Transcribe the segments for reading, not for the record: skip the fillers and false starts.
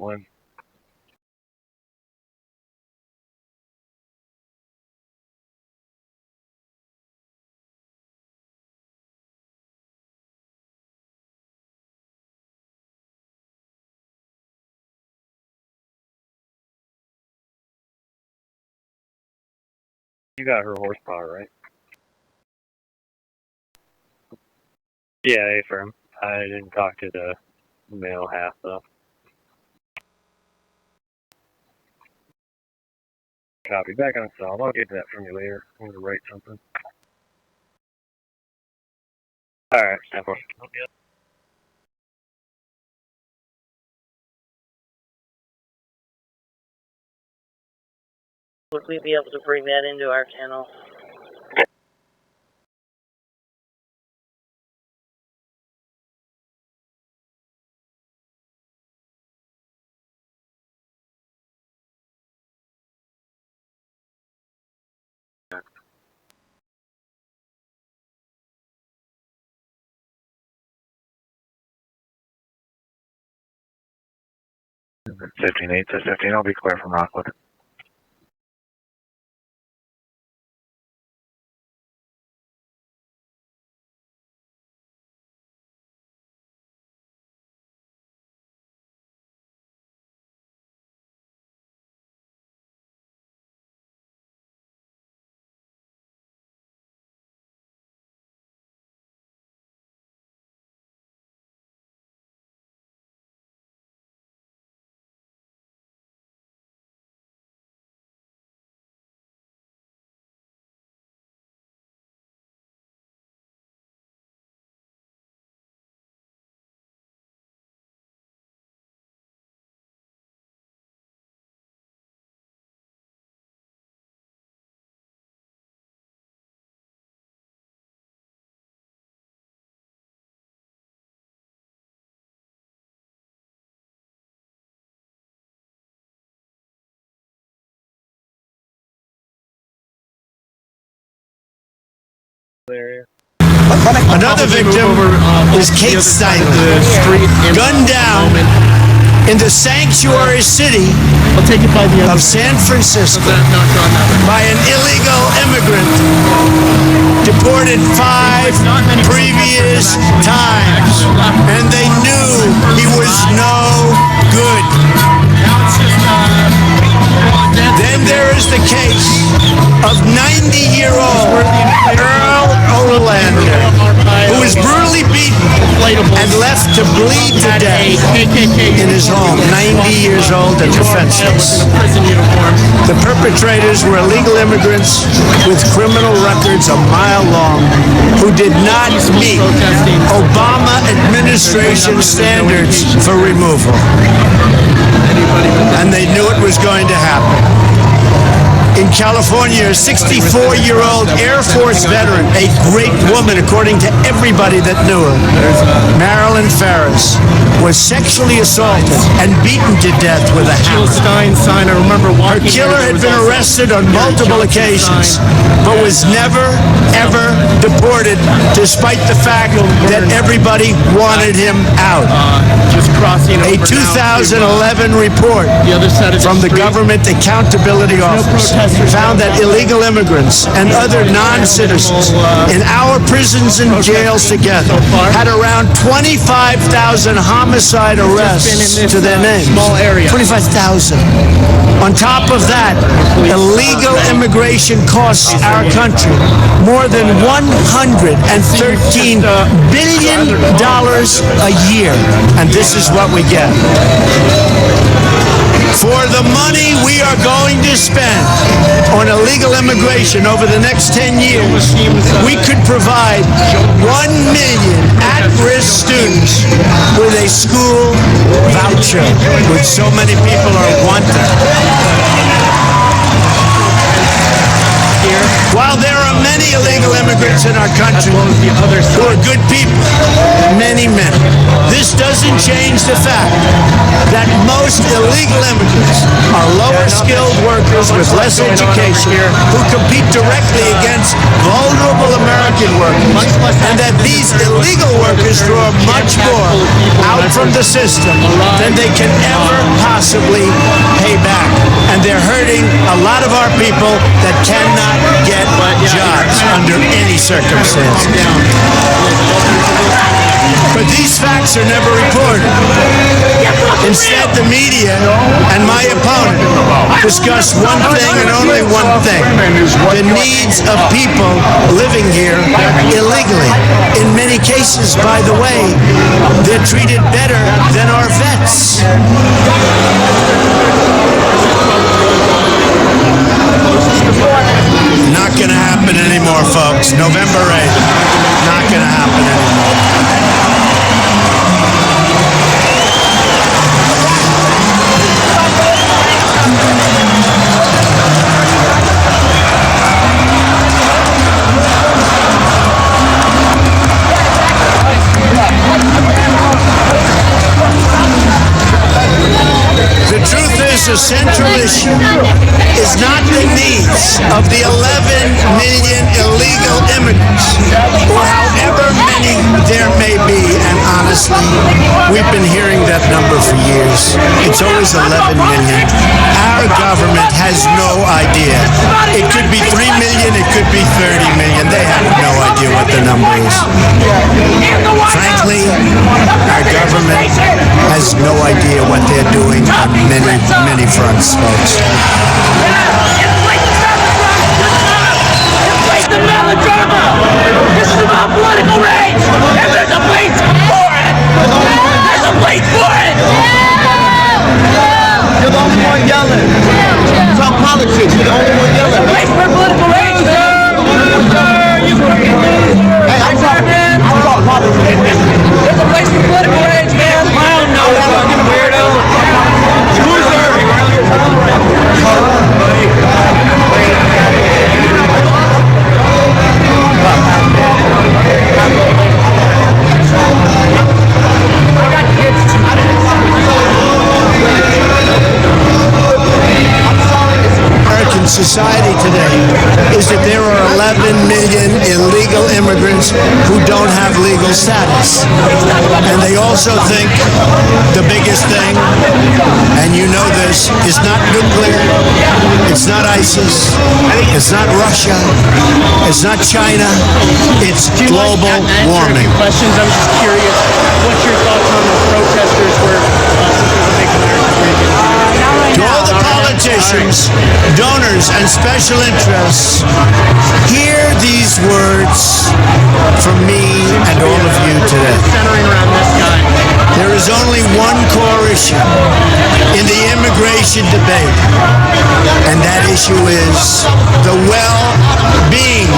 one. You got her horsepower, right? Yeah, A-firm. I didn't talk to the male half, though. Copy. Back on solve. I'll get to that from you later. I'm going to write something. Alright, stand for. Would we be able to bring that into our channel? It's 15-8 to 15. I'll be clear from Rockwood. Another victim is Kate Steiner, gunned down in the sanctuary city of San Francisco by an illegal immigrant deported 5 previous times, and they knew he was no good. Then there is the case of 90-year-old Earl Olander, who was brutally beaten and left to bleed to death in his home, 90 years old and defenseless. The perpetrators were illegal immigrants with criminal records a mile long who did not meet Obama administration standards for removal. And they knew it was going to happen. In California, a 64-year-old Air Force veteran, a great woman according to everybody that knew her, Marilyn Ferris, was sexually assaulted and beaten to death with a hammer. Her killer had been arrested on multiple occasions, but was never, ever deported, despite the fact that everybody wanted him out. A 2011 report from the Government Accountability Office found that illegal immigrants and other non-citizens in our prisons and jails together had around 25,000 homicide arrests to their names. 25,000. On top of that, illegal immigration costs our country more than $113 billion a year. And this is what we get. For the money we are going to spend on illegal immigration over the next 10 years, we could provide 1 million at-risk students with a school voucher, which so many people are wanting. Here. While there are many illegal immigrants in our country who are good people, many, this doesn't change the fact that most illegal immigrants are lower skilled workers with less education who compete directly against vulnerable American workers, and that these illegal workers draw much more out from the system than they can ever possibly pay back. And they're hurting a lot of our people that cannot get jobs under any circumstance. But these facts are never reported. Instead, the media and my opponent discuss one thing and only one thing: the needs of people living here illegally. In many cases, by the way, they're treated better than our vets. Not going to happen anymore, folks. November 8th. Not going to happen anymore. The truth is, the central issue is not the needs of the 11 million illegal immigrants, or however many there may be. And honestly, we've been hearing that number for years. It's always 11 million. Our government has no idea. It could be 3 million, it could be 30 million. They have no idea what the number is. Frankly, our government has no idea what they're doing on many fronts, folks. The melodrama! This is about political rage! And there's a place for it! There's a place for it! You're the only one yelling. Talk politics, you're the only one yelling. There's a place for political rage, Hey, I'm talking politics. There's a place for political rage, man! I don't know, fucking weirdo! American society today is that there are 11 million illegal immigrants who don't have legal status. And they also think the biggest thing, and you know this, is not nuclear, it's not ISIS, it's not Russia, it's not China, it's global warming. Questions. I'm just curious, what's your thoughts on the protesters where To all the politicians, donors, and special interests, hear these words from me and all of you today. centering around this guy? There is only one core issue in the immigration debate, and that issue is the well-being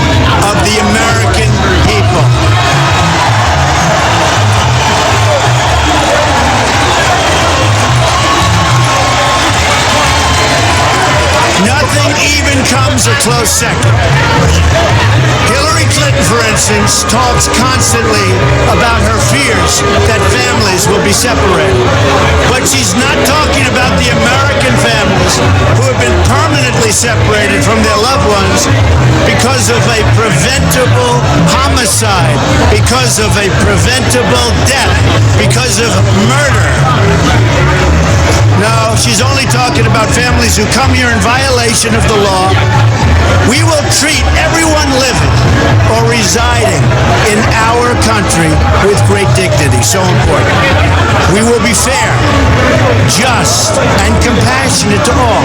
of the American people. Nothing even comes a close second. Hillary Clinton, for instance, talks constantly about her fears that families will be separated. But she's not talking about the American families who have been permanently separated from their loved ones because of a preventable homicide, because of a preventable death, because of murder. No, she's only talking about families who come here in violation of the law. We will treat everyone living or residing in our country with great dignity. So important. We will be fair, just, and compassionate to all.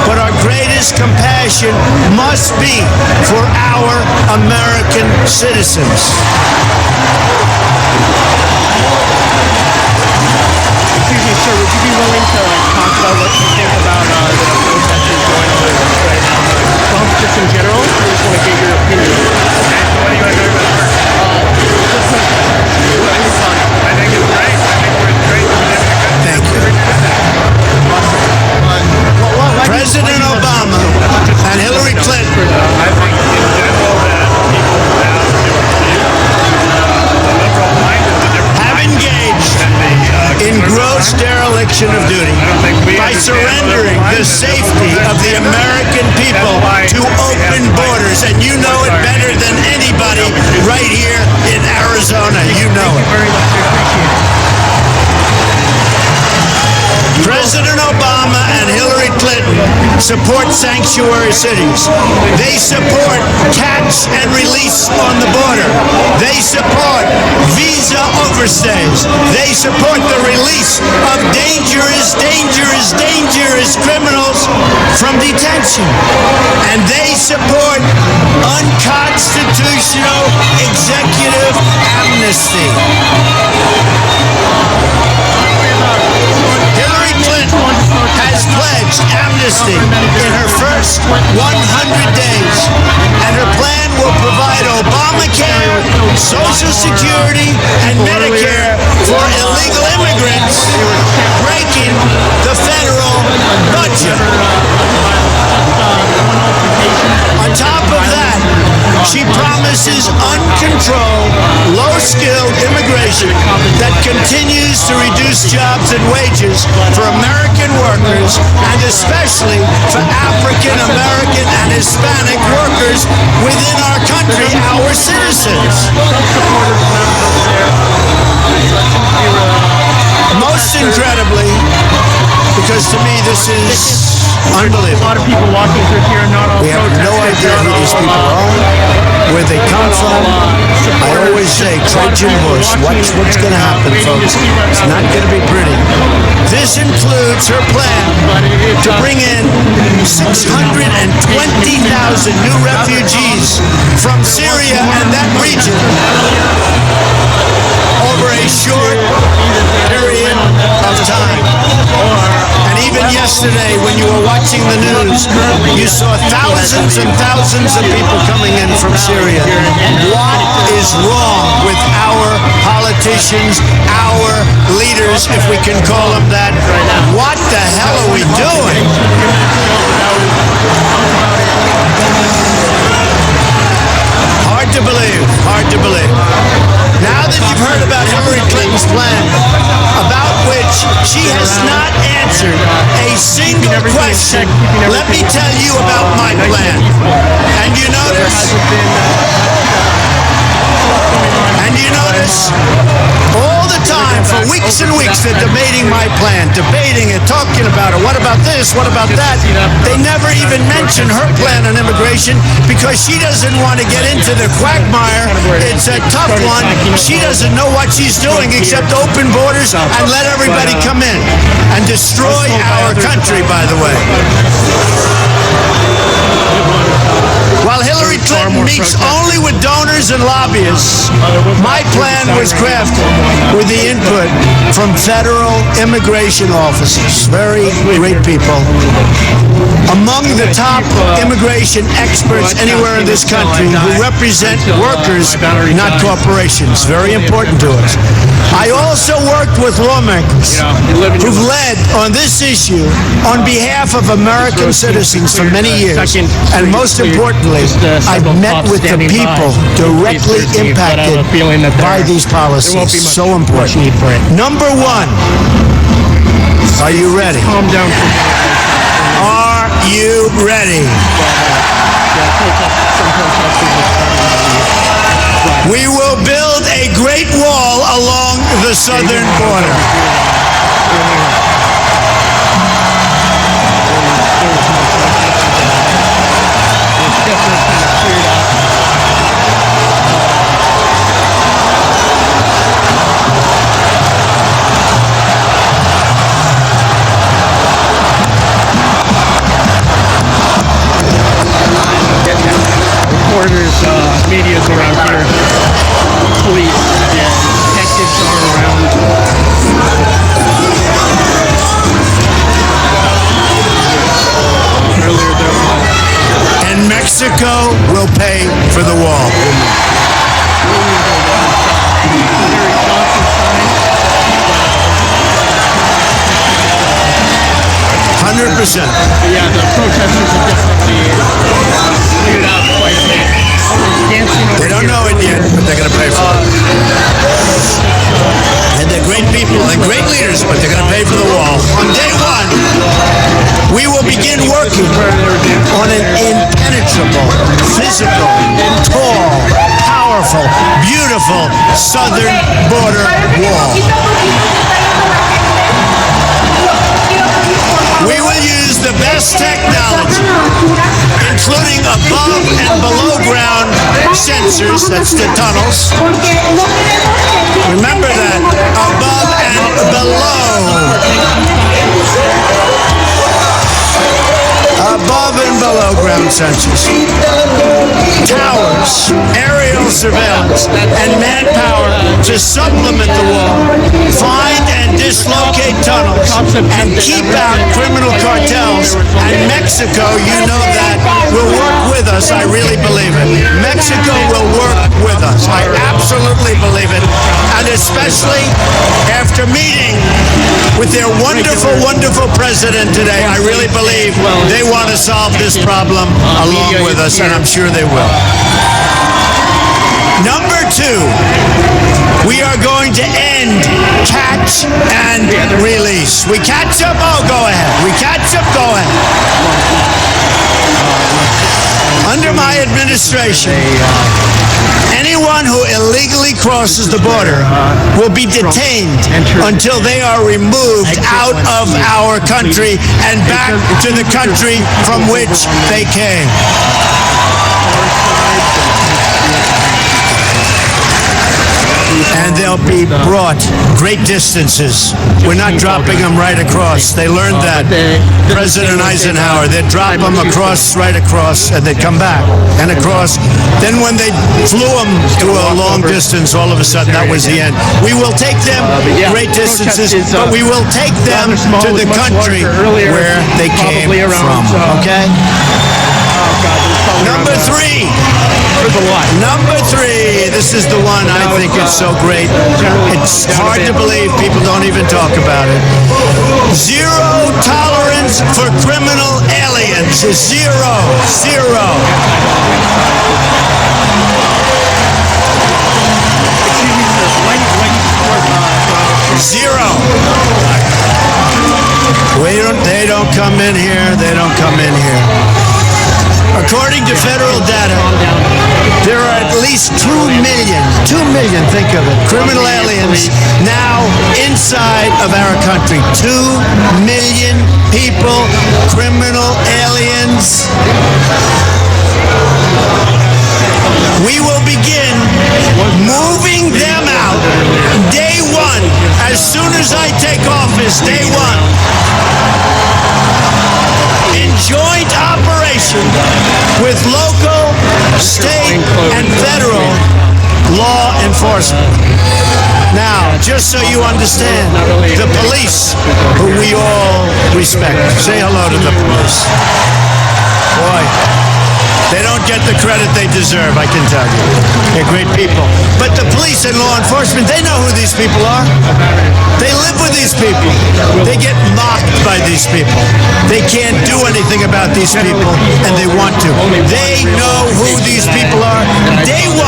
But our greatest compassion must be for our American citizens. Excuse me, sir, would you be willing to talk about what you think about the protesters going on right now? Well, just in general, I just want to get your opinion. What do you want to do about it? I think it's great. I think we're great. Thank you. President Obama and Hillary Clinton surrendering the safety of the American people to open borders. And you know it better than anybody right here in Arizona. You know it. Very much appreciate it. President Obama and Hillary Clinton support sanctuary cities. They support catch and release on the border. They support visa overstays. They support the release of dangerous criminals from detention. And they support unconstitutional executive amnesty. Hillary Clinton has pledged amnesty in her first 100 days, and her plan will provide Obamacare, Social Security, and Medicare for illegal immigrants, breaking the federal budget. On top of that, she promises uncontrolled, low-skilled immigration that continues to reduce jobs and wages for American workers, and especially for African American and Hispanic workers within our country, our citizens. Most incredibly, because to me this is unbelievable. A lot of people walking through here, not all We have no idea who these people are, where they come from. I always say, Trojan horse, watch what's going to happen, folks. It's not going to be pretty. This includes her plan to bring in 620,000 new refugees from Syria and that region over a short period of time. And even yesterday, when you were watching the news, you saw thousands and thousands of people coming in from Syria. What is wrong with our politicians, our leaders, if we can call them that? What the hell are we doing? Hard to believe, hard to believe. Now that you've heard about Hillary Clinton's plan, about which she has not answered a single question, let me tell you about my plan. And you notice all the time, for weeks and weeks, they're debating my plan, debating it, talking about it. What about this? What about that? They never even mention her plan on immigration because she doesn't want to get into the quagmire. It's a tough one. She doesn't know what she's doing except open borders and let everybody come in and destroy our country, by the way. While Hillary Clinton meets only with donors and lobbyists, my plan was crafted with the input from federal immigration officers, very great people. Among the top immigration experts anywhere in this country who represent workers, not corporations. Very important to us. I also worked with lawmakers who've led on this issue on behalf of American citizens for many years. And most importantly, I've met with the people directly impacted by these policies. So important. Number one, are you ready? Calm down. Are you ready? We will build a great wall along the southern border. Reporters, media's around here, police and detectives are around. Earlier there was. And Mexico will pay for the wall. 100%. Yeah, the protesters have definitely cleared out quite a bit. Dancing over They don't know it yet, but they're going to pay for it. And they're great people and great leaders, but they're going to pay for the wall. On day one, working on an impenetrable, physical, tall, powerful, beautiful southern border wall. We will use the best technology, including above and below ground sensors, that's the tunnels. Remember that, above and below. Above and below ground sensors. Towers, aerial surveillance, and manpower to supplement the wall, find and dislocate tunnels, and keep out criminal cartels. And Mexico, you know that, will work with us. I really believe it. Mexico will work with us. I absolutely believe it. And especially after meeting with their wonderful, wonderful president today, I really believe they want to solve this problem along with us, and I'm sure they will. Number 2, we are going to end catch and release. We catch them? Oh, go ahead. We catch them? Go ahead. Under my administration, anyone who illegally crosses the border will be detained until they are removed out of our country and back to the country from which they came. And they'll be brought great distances. We're not dropping them right across. They learned that. President Eisenhower, they'd drop them across, right across, and they'd come back and across. Then when they flew them to a long distance, all of a sudden that was the end. We will take them great distances, but we will take them to the country where they came from. Okay? Number 3. Number 3. This is the one I think is so great. It's hard to believe people don't even talk about it. Zero tolerance for criminal aliens. Zero. Zero. They don't come in here. They don't come in here. According to federal data, there are at least 2 million, think of it, criminal aliens now inside of our country. 2 million people, criminal aliens. We will begin moving them out day 1, as soon as I take office, day 1. In joint operation with local, state, and federal law enforcement. Now, just so you understand, the police, who we all respect, say hello to the police. Boy, they don't get the credit they deserve, I can tell you. They're great people. But the police and law enforcement, they know who these people are. They live with these people. They get mocked by these people. They can't do anything about these people, and they want to. They know who these people are. Day 1,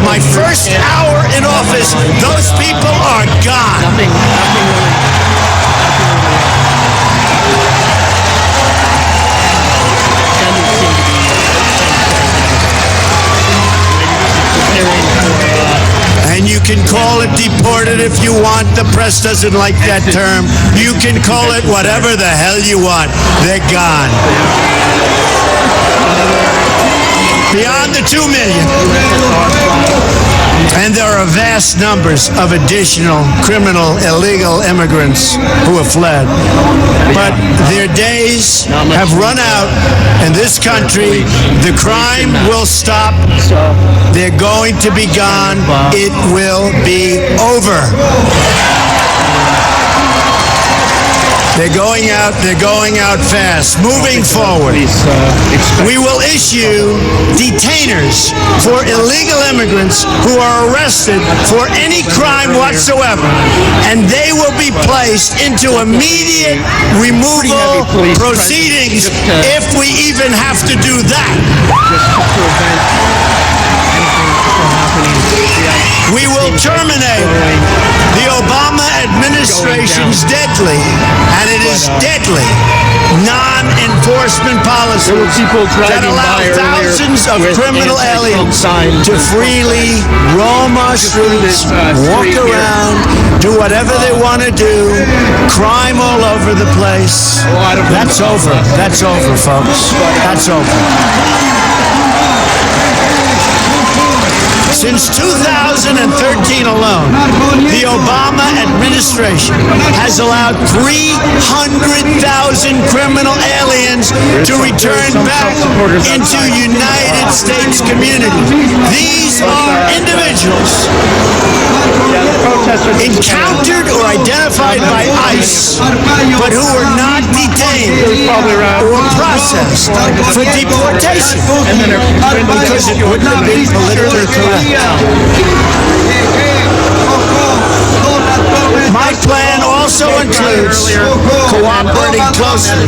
my first hour in office, those people are gone. And you can call it deported if you want. The press doesn't like that term. You can call it whatever the hell you want. They're gone. Beyond the 2 million. And there are vast numbers of additional criminal, illegal immigrants who have fled. But their days have run out in this country. The crime will stop. They're going to be gone. It will be over. They're going out fast. Moving forward, we will issue detainers for illegal immigrants who are arrested for any crime whatsoever, and they will be placed into immediate removal proceedings if we even have to do that. We will terminate the Obama administration's deadly, and it is deadly, non-enforcement enforcement policies There were people that driving allow by earlier thousands of with criminal anti-Trump aliens signs to and freely roam our streets, walk street here. around, do whatever they want to do, crime all over the place. That's over. That's over, folks. That's over. Since 2013 alone, the Obama administration has allowed 300,000 criminal aliens to return back into United States communities. These are individuals encountered or identified by ICE, but who were not detained or processed for deportation because it wouldn't have been politically correct. My plan also includes cooperating closely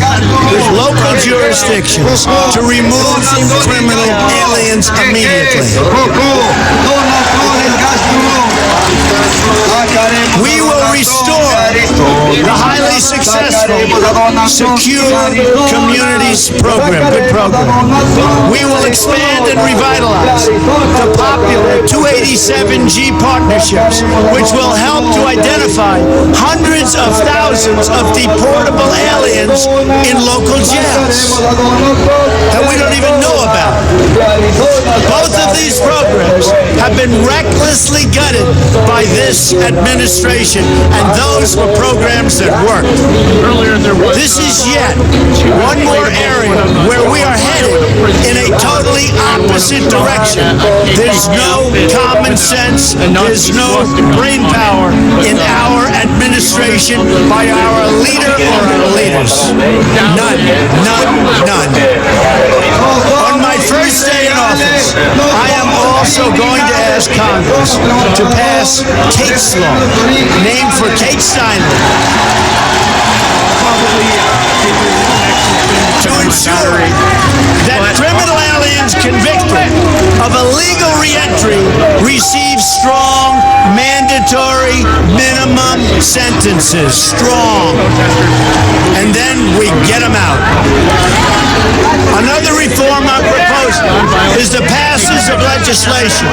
with local jurisdictions to remove criminal aliens immediately. We will restore the highly successful Secure Communities program, good program. We will expand and revitalize the popular 287G partnerships, which will help to identify hundreds of thousands of deportable aliens in local jails that we don't even know about. Both of these programs have been recklessly gutted by this administration, and those were programs that worked. This is yet one more area where we are headed in a totally opposite direction. There's no common sense, there's no brain power in our administration by our leader or our leaders. None. On my first day in office, I am also going to ask Congress to pass Kate's Law, named for Kate Steinle, to ensure that criminal aliens convicted of illegal reentry receive strong, mandatory minimum sentences. Strong. And then we get them out. Another reform I'm proposing is the passage of legislation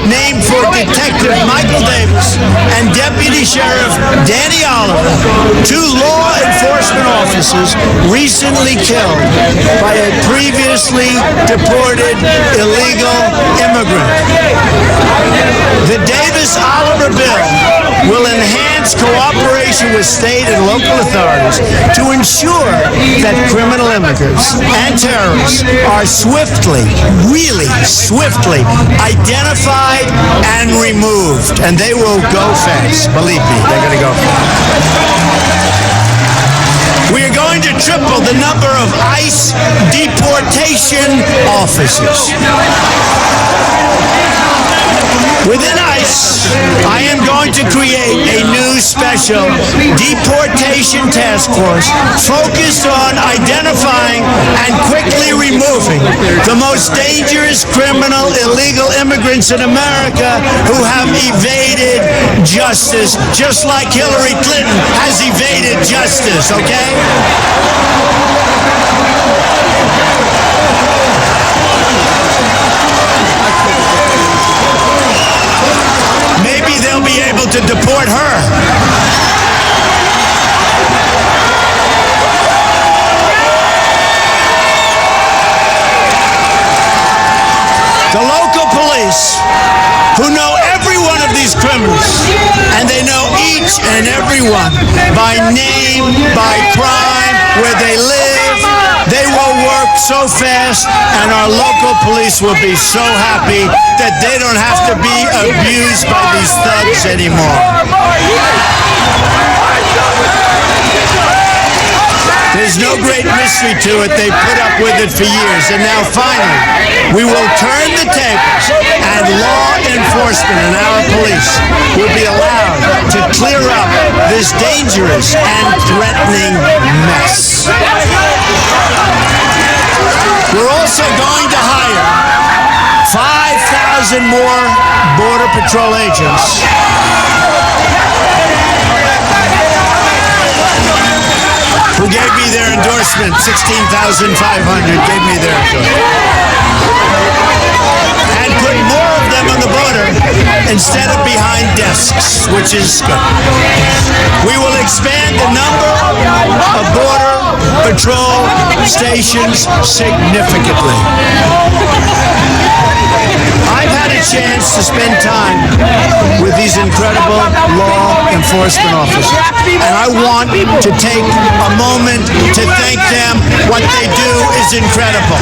named for Detective Michael Davis and Deputy Sheriff Danny Oliver, two law enforcement officers recently killed by a previously deported illegal immigrant. The Davis-Oliver bill will enhance cooperation with state and local authorities to ensure that criminal immigrants and terrorists are swiftly, really swiftly, identified and removed. And they will go fast. Believe me, they're going to go fast. We are going to triple the number of ICE deportation officers. Within ICE, I am going to create a new special deportation task force focused on identifying and quickly removing the most dangerous criminal illegal immigrants in America who have evaded justice, just like Hillary Clinton has evaded justice, okay? Maybe they'll be able to deport her. The local police, who know every one of these criminals, and they know each and every one by name, by crime, where they live, they will work so fast, and our local police will be so happy that they don't have to be abused by these thugs anymore. There's no great mystery to it. They put up with it for years. And now finally, we will turn the tables and law enforcement and our police will be allowed to clear up this dangerous and threatening mess. We're also going to hire 5,000 more Border Patrol agents. who gave me their endorsement, 16,500 gave me their endorsement. And put more of them on the border instead of behind desks, which is good. We will expand the number of border patrol stations significantly. I've had a chance to spend time with these incredible law enforcement officers, and I want to take a moment to thank them. What they do is incredible.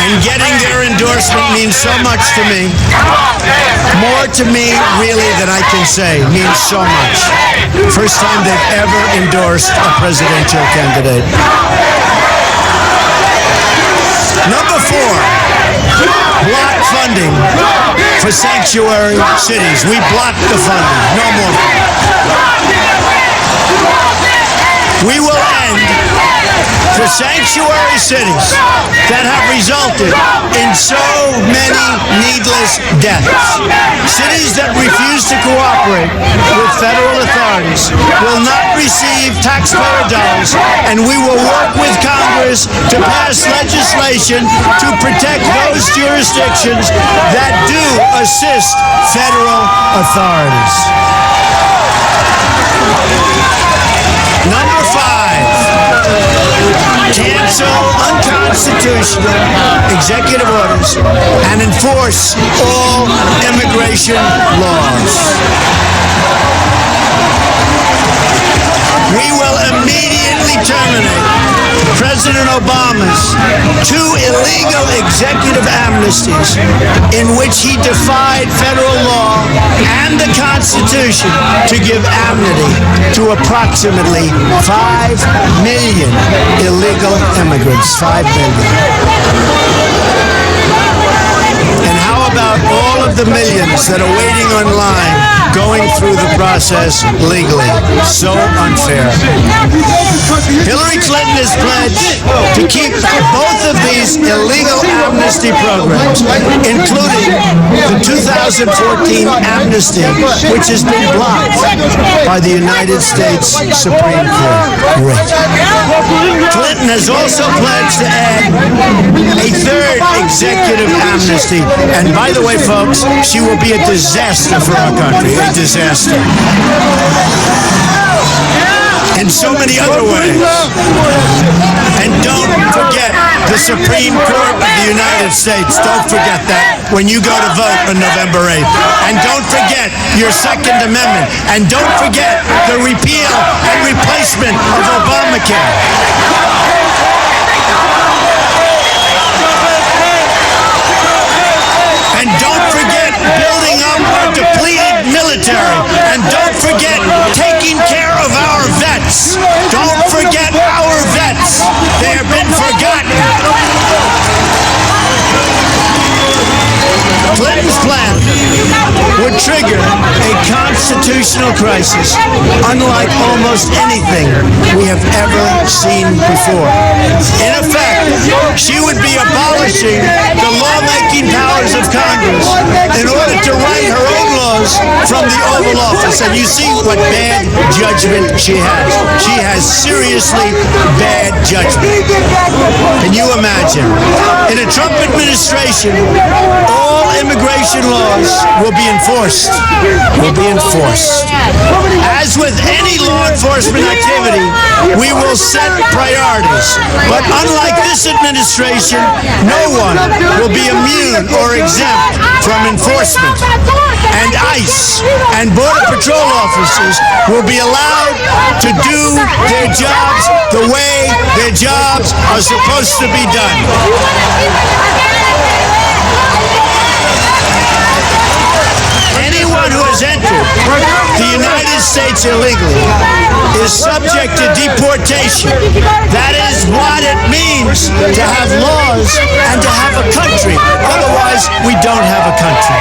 And getting their endorsement means so much to me. More to me, really, than I can say. Means so much. First time they've ever endorsed a presidential candidate. Number 4, block funding for sanctuary cities. We blocked the funding. No more. We will end the sanctuary cities that have resulted in so many needless deaths. Cities that refuse to cooperate with federal authorities will not receive taxpayer dollars, and we will work with Congress to pass legislation to protect those jurisdictions that do assist federal authorities. Number 5, cancel unconstitutional executive orders and enforce all immigration laws. We will immediately terminate President Obama's 2 illegal executive amnesties in which he defied federal law and the Constitution to give amnesty to approximately 5 million illegal immigrants. 5 million. And how about all of the millions that are waiting online, going through the process legally? So unfair. Hillary Clinton has pledged to keep both of these illegal amnesty programs, including the 2014 amnesty, which has been blocked by the United States Supreme Court. Great. Clinton has also pledged to add a 3rd executive amnesty. And by the way, folks, she will be a disaster for our country. A disaster. In so many other ways. And don't forget the Supreme Court of the United States. Don't forget that when you go to vote on November 8th. And don't forget your Second Amendment. And don't forget the repeal and replacement of Obamacare. And don't forget building up our depleted military. And don't forget taking care of our vets. Don't forget our vets. They have been forgotten. Clinton's plan would trigger a constitutional crisis unlike almost anything we have ever seen before. In effect, she would be abolishing the lawmaking powers of Congress in order to write her own laws from the Oval Office. And you see what bad judgment she has. She has seriously bad judgment. Can you imagine? In a Trump administration, all immigration laws will be enforced. Will be enforced. As with any law enforcement activity, we will set priorities. But unlike this administration, no one will be immune or exempt from enforcement. And ICE and Border Patrol officers will be allowed to do their jobs the way their jobs are supposed to be done. Anyone who has entered the United States illegally is subject to deportation. That is what it means to have laws and to have a country. Otherwise, we don't have a country.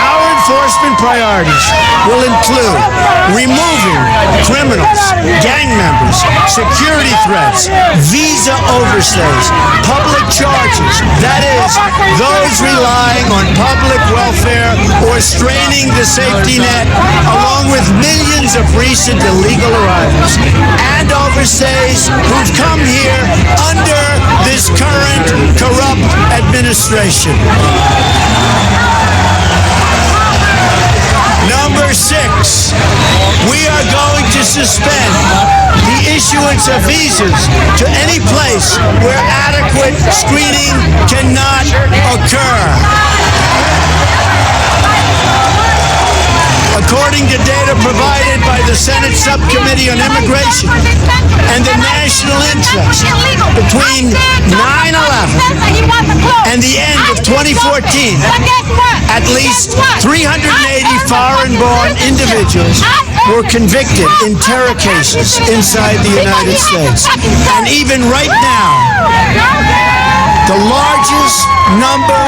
Our enforcement enforcement priorities will include removing criminals, gang members, security threats, visa overstays, public charges, that is, those relying on public welfare or straining the safety net, along with millions of recent illegal arrivals and overstays who've come here under this current corrupt administration. Number 6, we are going to suspend the issuance of visas to any place where adequate screening cannot occur. According to data provided by the Senate Subcommittee on Immigration and the National Interest, between 9/11 and the end of 2014, at least 380 foreign-born individuals were convicted in terror cases inside the United States. And even right now, the largest number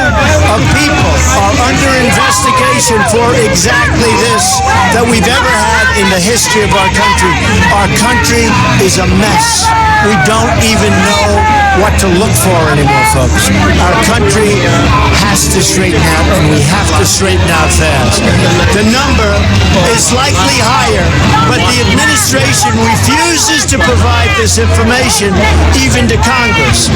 of people are under investigation for exactly this that we've ever had in the history of our country. Our country is a mess. We don't even know what to look for anymore, folks. Our country has to straighten out, and we have to straighten out fast. The number is likely higher, but the administration refuses to provide this information even to Congress.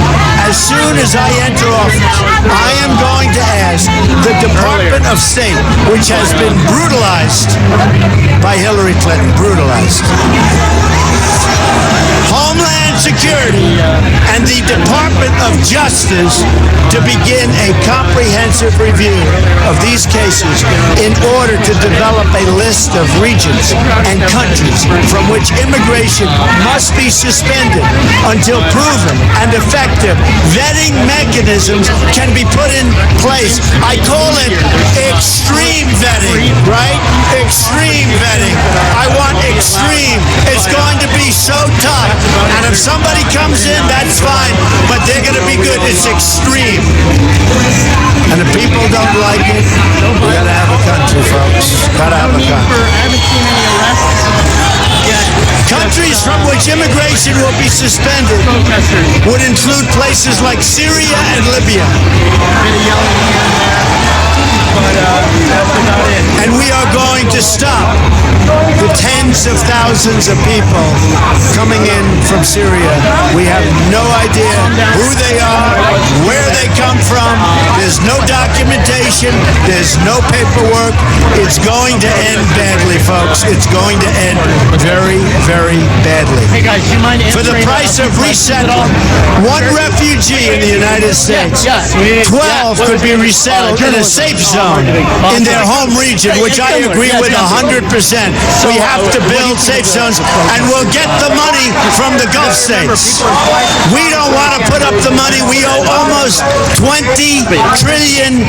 As soon as I enter office, I am going to ask the Department of State, which has been brutalized by Hillary Clinton, brutalized, Homeland Security, and the Department of Justice to begin a comprehensive review of these cases in order to develop a list of regions and countries from which immigration must be suspended until proven and effective vetting mechanisms can be put in place. I call it extreme vetting, right? Extreme vetting. I want extreme. It's going to be so tough. And if somebody comes in, that's fine, but they're going to be good. It's extreme. And if people don't like it, we got to have a country, folks. Got to have a country. I haven't seen any arrests yet. Countries from which immigration will be suspended would include places like Syria and Libya. But that's about it. And we are going to stop the tens of thousands of people coming in from Syria. We have no idea who they are, where they come from. There's no documentation. There's no paperwork. It's going to end badly, folks. It's going to end very, very badly. Hey guys, do you mind For the price of resettle, one refugee in the United States, 12 could be resettled in a safe zone in their home region, which I agree with 100%. We have to build safe zones, and we'll get the money from the Gulf states. We don't want to put up the money. We owe almost $20 trillion.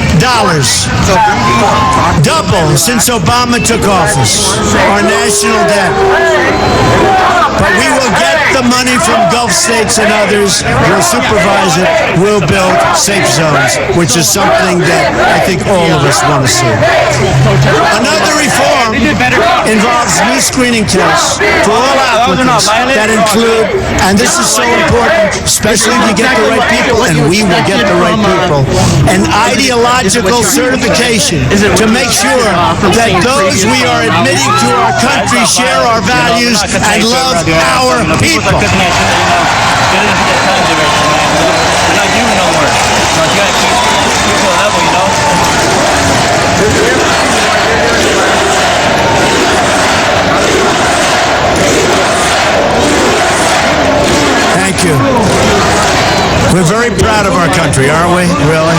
Double since Obama took office, our national debt. But we will get the money from Gulf states and others. We'll supervise it. We'll build safe zones, which is something that I think all of us want to see. Another reform involves new screening tests for all applicants that include, and this is so important, especially to get the right people, and we will get the right people, an ideological certification to make sure that those we are admitting to our country share our values and love our people. Thank you. We're very proud of our country, aren't we? Really?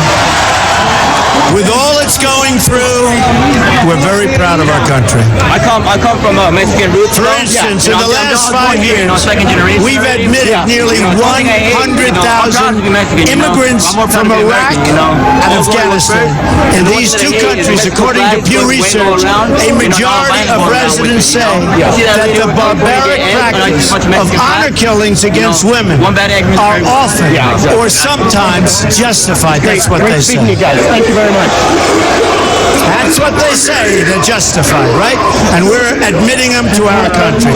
With all it's going through, we're very proud of our country. I come from Mexican roots. For instance, in the last 5 years, we've admitted nearly 100,000 immigrants from Iraq and Afghanistan. In these two countries, according to Pew Research, a majority of residents say that the barbaric practice of honor killings against women are often or sometimes justified. That's what they say. Thank you very much. That's what they say they're justified, right? And we're admitting them to our country.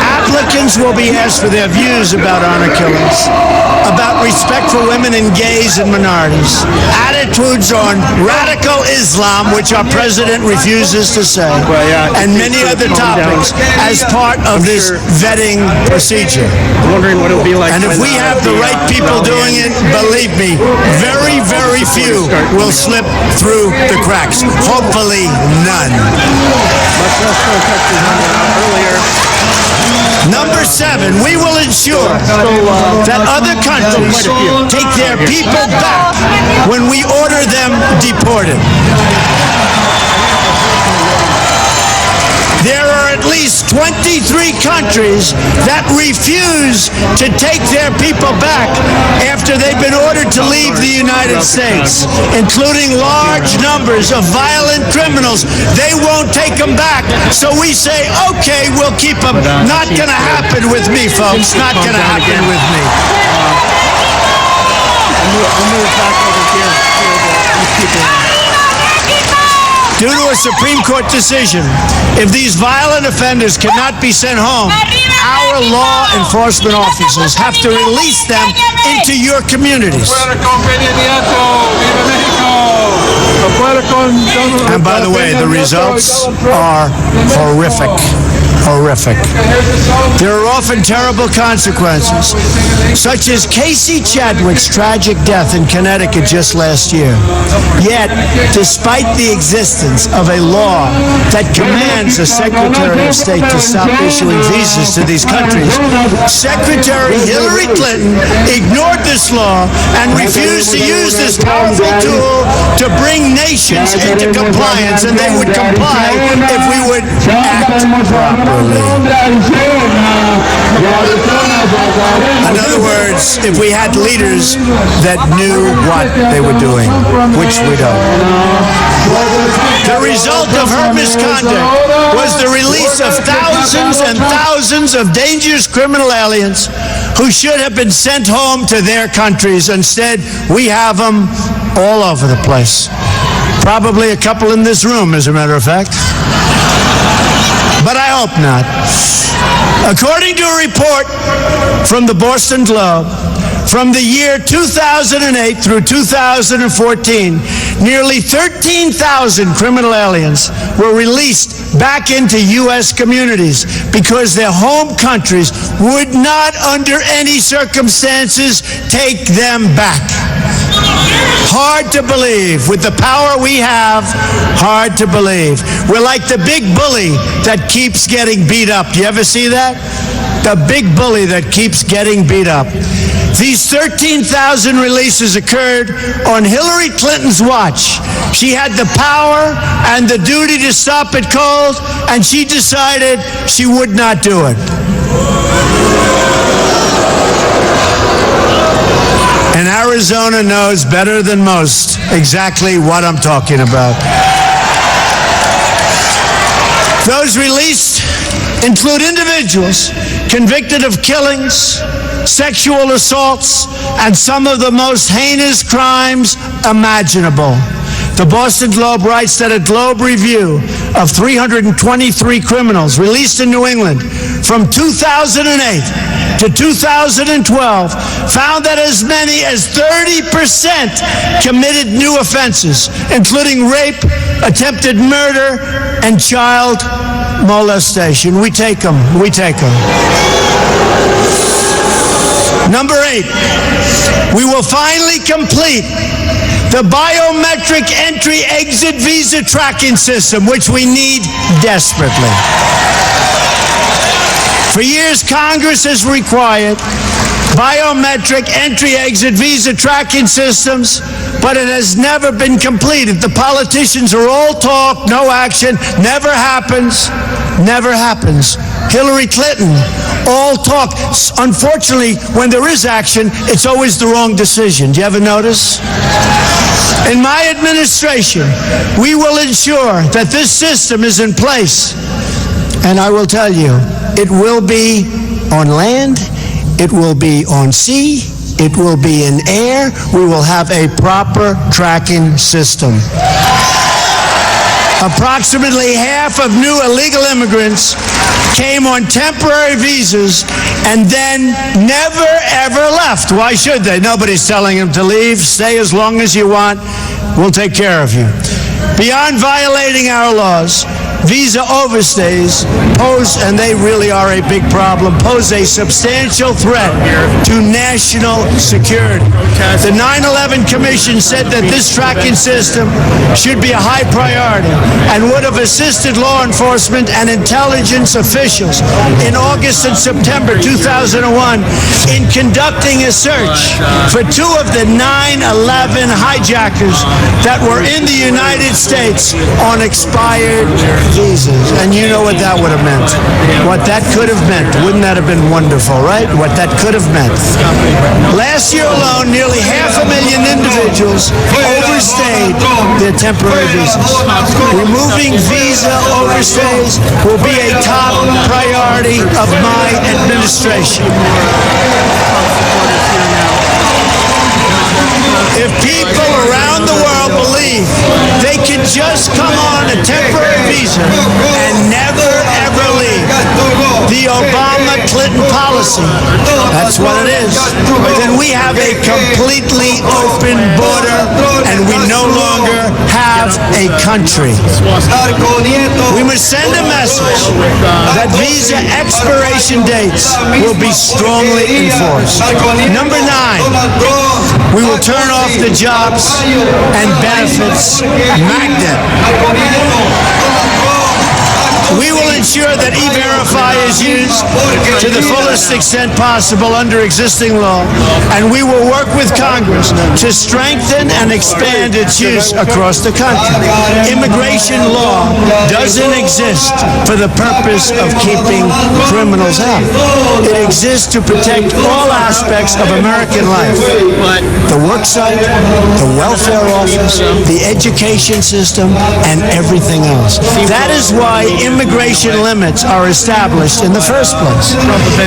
Applicants will be asked for their views about honor killings, about respect for women and gays and minorities, attitudes on radical Islam, which our president refuses to say, and many other topics as part of this vetting procedure. I'm wondering what it would be like. And if we have the right people doing it, believe me, very, very few will slip through the cracks. Hopefully, none. Number 7, we will ensure that other countries take their people back when we order them deported. There are at least 23 countries that refuse to take their people back after they've been ordered to leave the United States, including large numbers of violent criminals. They won't take them back. So we say, okay, we'll keep them. Not going to happen with me, folks. Not going to happen with me. I'll move back over here to these people. Due to a Supreme Court decision, if these violent offenders cannot be sent home, our law enforcement officers have to release them into your communities. And by the way, the results are horrific. Horrific. There are often terrible consequences, such as Casey Chadwick's tragic death in Connecticut just last year. Yet, despite the existence of a law that commands the Secretary of State to stop issuing visas to these countries, Secretary Hillary Clinton ignored this law and refused to use this powerful tool to bring nations into compliance, and they would comply if we would act properly. In other words, if we had leaders that knew what they were doing, which we don't. The result of her misconduct was the release of thousands and thousands of dangerous criminal aliens who should have been sent home to their countries. Instead, we have them all over the place. Probably a couple in this room, as a matter of fact. But I hope not. According to a report from the Boston Globe, from the year 2008 through 2014, nearly 13,000 criminal aliens were released back into U.S. communities because their home countries would not, under any circumstances, take them back. Hard to believe. With the power we have, hard to believe. We're like the big bully that keeps getting beat up. Do you ever see that? The big bully that keeps getting beat up. These 13,000 releases occurred on Hillary Clinton's watch. She had the power and the duty to stop it cold, and she decided she would not do it. And Arizona knows better than most exactly what I'm talking about. Those released include individuals convicted of killings, sexual assaults, and some of the most heinous crimes imaginable. The Boston Globe writes that a Globe review of 323 criminals released in New England from 2008 to 2012 found that as many as 30% committed new offenses, including rape, attempted murder, and child molestation. We take them. We take them. Number 8, we will finally complete the biometric entry-exit visa tracking system, which we need desperately. For years, Congress has required biometric entry-exit visa tracking systems, but it has never been completed. The politicians are all talk, no action, never happens, never happens. Hillary Clinton, all talk. Unfortunately, when there is action, it's always the wrong decision. Do you ever notice? In my administration, we will ensure that this system is in place. And I will tell you, it will be on land, it will be on sea, it will be in air. We will have a proper tracking system. Approximately half of new illegal immigrants came on temporary visas and then never, ever left. Why should they? Nobody's telling them to leave. Stay as long as you want. We'll take care of you. Beyond violating our laws, visa overstays pose, and they really are a big problem, pose a substantial threat to national security. The 9/11 Commission said that this tracking system should be a high priority and would have assisted law enforcement and intelligence officials in August and September 2001 in conducting a search for two of the 9/11 hijackers that were in the United States on expired visas. And you know what that would have meant. What that could have meant. Wouldn't that have been wonderful, right? What that could have meant. Last year alone, nearly 500,000 individuals overstayed their temporary visas. Removing visa overstays will be a top priority of my administration. If people around the world believe they can just come on a temporary visa and never, ever leave, the Obama-Clinton policy, that's what it is, then we have a completely open border and we no longer have a country. We must send a message that visa expiration dates will be strongly enforced. Number 9, we will turn off the jobs and benefits magnet. We will ensure that E-Verify is used to the fullest extent possible under existing law, and we will work with Congress to strengthen and expand its use across the country. Immigration law doesn't exist for the purpose of keeping criminals out. It exists to protect all aspects of American life. The worksite, the welfare office, the education system, and everything else. That is why immigration limits are established in the first place.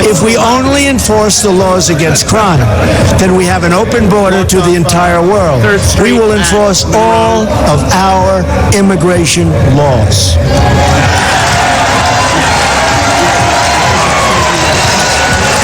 If we only enforce the laws against crime, then we have an open border to the entire world. We will enforce all of our immigration laws.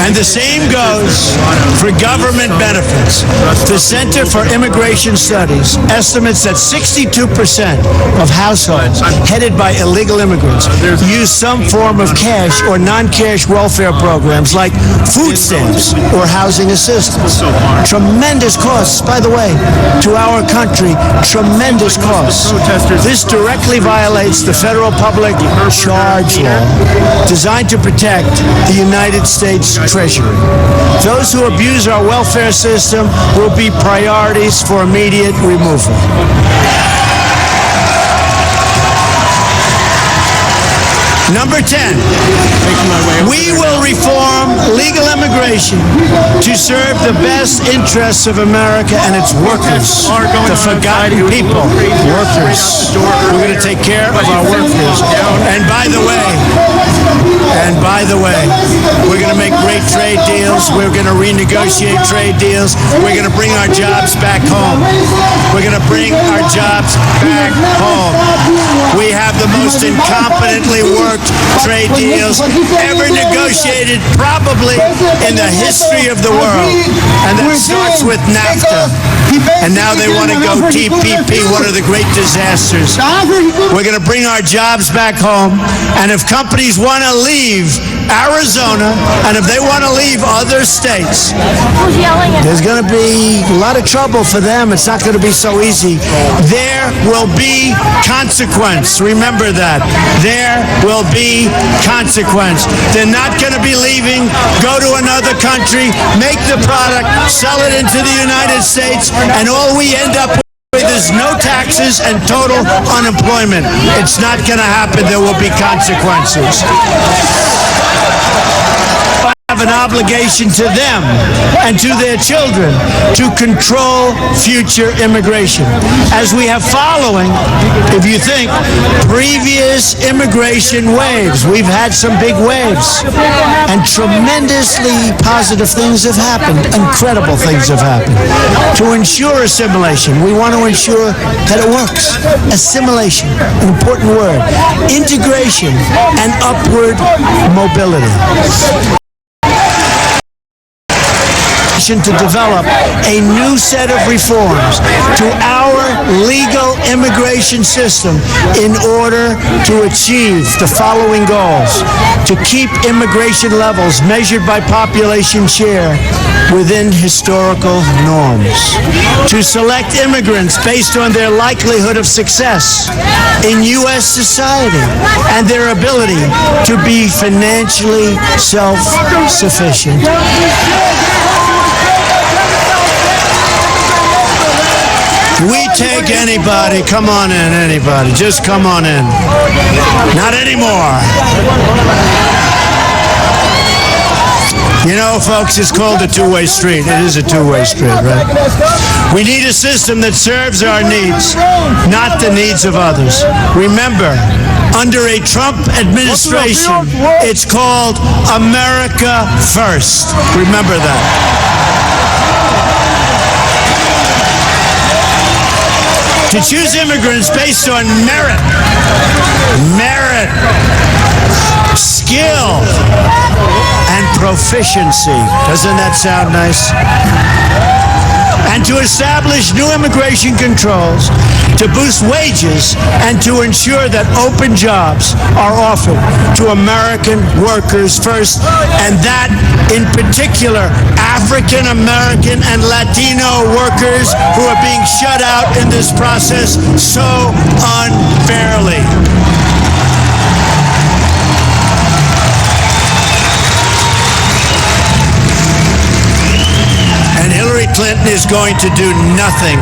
And the same goes for government benefits. The Center for Immigration Studies estimates that 62% of households headed by illegal immigrants use some form of cash or non-cash welfare programs like food stamps or housing assistance. Tremendous costs, by the way, to our country, tremendous costs. This directly violates the federal public charge law designed to protect the United States Treasury. Those who abuse our welfare system will be priorities for immediate removal. Number 10, we will reform legal immigration to serve the best interests of America and its workers, the forgotten people, workers. We're going to take care of our workers. And by the way, we're going to make great trade deals. We're going to renegotiate trade deals. We're going to bring our jobs back home. We're going to bring our jobs back home. We have the most incompetently worked trade deals ever negotiated probably in the history of the world. And that starts with NAFTA. And now they want to go TPP, one of the great disasters. We're going to bring our jobs back home. And if companies want to leave Arizona, and if they want to leave other states, there's going to be a lot of trouble for them. It's not going to be so easy. There will be consequence. Remember that. There will be consequence. They're not going to be leaving, go to another country, make the product, sell it into the United States, and all we end up with is no taxes and total unemployment. It's not going to happen. There will be consequences. have an obligation to them and to their children to control future immigration. As we have following, if you think, previous immigration waves, we've had some big waves, and tremendously positive things have happened, incredible things have happened. To ensure assimilation, we want to ensure that it works. Assimilation, an important word. Integration and upward mobility. To develop a new set of reforms to our legal immigration system in order to achieve the following goals: to keep immigration levels measured by population share within historical norms, to select immigrants based on their likelihood of success in U.S. society and their ability to be financially self-sufficient. We take anybody. Come on in, anybody. Just come on in. Not anymore. You know, folks, it's called a two-way street. It is a two-way street, right? We need a system that serves our needs, not the needs of others. Remember, under a Trump administration, it's called America First. Remember that. To choose immigrants based on merit, skill, and proficiency. Doesn't that sound nice? And to establish new immigration controls to boost wages and to ensure that open jobs are offered to American workers first, and that in particular African American and Latino workers who are being shut out in this process so unfairly. And Hillary Clinton is going to do nothing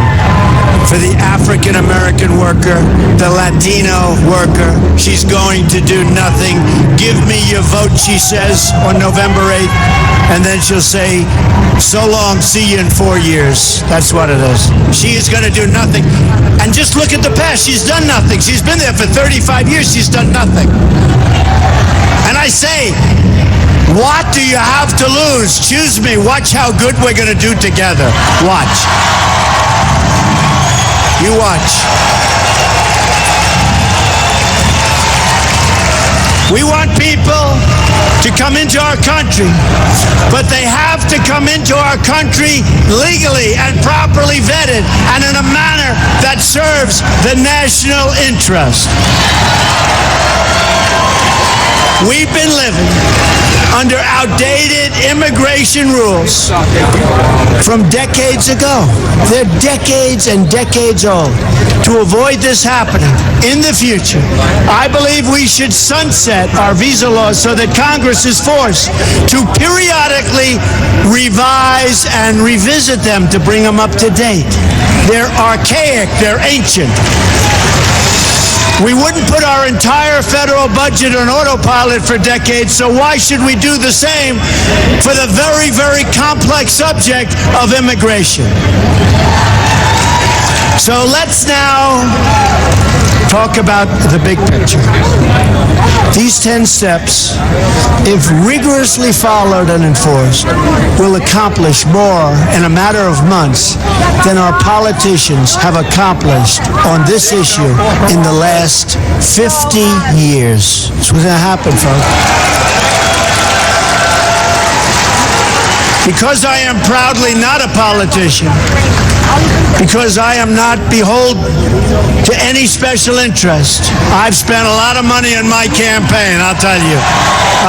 for the African American worker, the Latino worker. She's going to do nothing. Give me your vote, she says, on November 8th. And then she'll say, so long, see you in 4 years. That's what it is. She is going to do nothing. And just look at the past. She's done nothing. She's been there for 35 years. She's done nothing. And I say, what do you have to lose? Choose me. Watch how good we're going to do together. Watch. You watch. We want people to come into our country, but they have to come into our country legally and properly vetted and in a manner that serves the national interest. We've been living under outdated immigration rules from decades ago. They're decades and decades old. To avoid this happening in the future, I believe we should sunset our visa laws so that Congress is forced to periodically revise and revisit them to bring them up to date. They're archaic, they're ancient. We wouldn't put our entire federal budget on autopilot for decades, so why should we do the same for the very, very complex subject of immigration? So let's now talk about the big picture. These 10 steps, if rigorously followed and enforced, will accomplish more in a matter of months than our politicians have accomplished on this issue in the last 50 years. That's what's going to happen, folks. Because I am proudly not a politician, because I am not beholden to any special interest, I've spent a lot of money on my campaign, I'll tell you.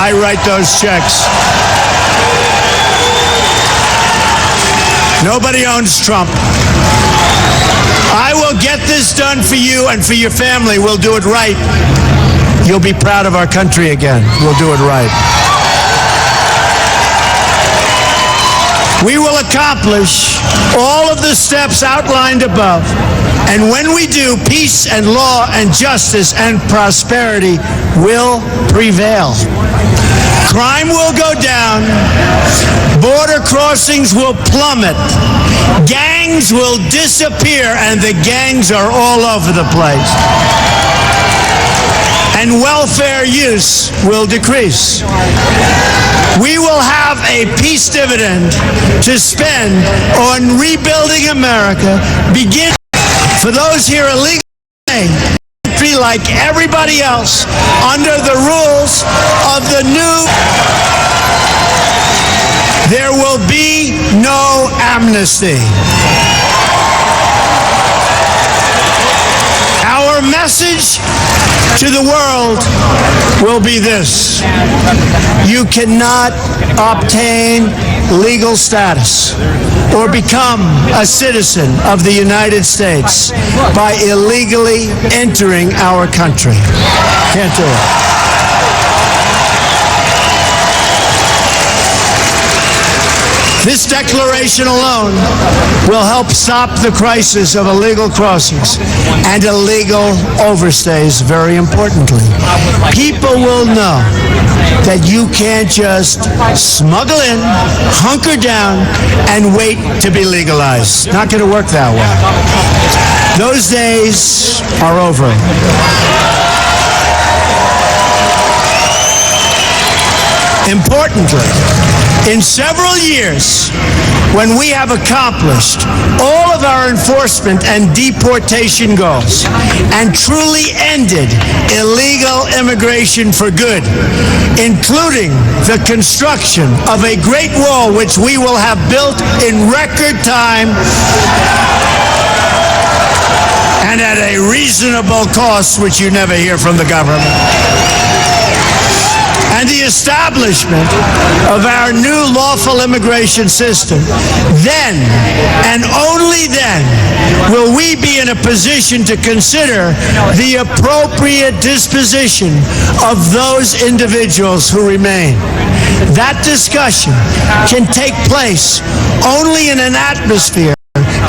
I write those checks. Nobody owns Trump. I will get this done for you and for your family. We'll do it right. You'll be proud of our country again. We'll do it right. We will accomplish all of the steps outlined above. And when we do, peace and law and justice and prosperity will prevail. Crime will go down, border crossings will plummet, gangs will disappear, and the gangs are all over the place, and welfare use will decrease. We will have a peace dividend to spend on rebuilding America, begin for those here illegally like everybody else under the rules of the new. There will be no amnesty. Our message to the world will be this: you cannot obtain legal status or become a citizen of the United States by illegally entering our country. Can't do it. This declaration alone will help stop the crisis of illegal crossings and illegal overstays, very importantly. People will know that you can't just smuggle in, hunker down, and wait to be legalized. Not going to work that way. Those days are over. Importantly, in several years, when we have accomplished all of our enforcement and deportation goals and truly ended illegal immigration for good, including the construction of a great wall which we will have built in record time and at a reasonable cost, which you never hear from the government, and the establishment of our new lawful immigration system, then and only then will we be in a position to consider the appropriate disposition of those individuals who remain. That discussion can take place only in an atmosphere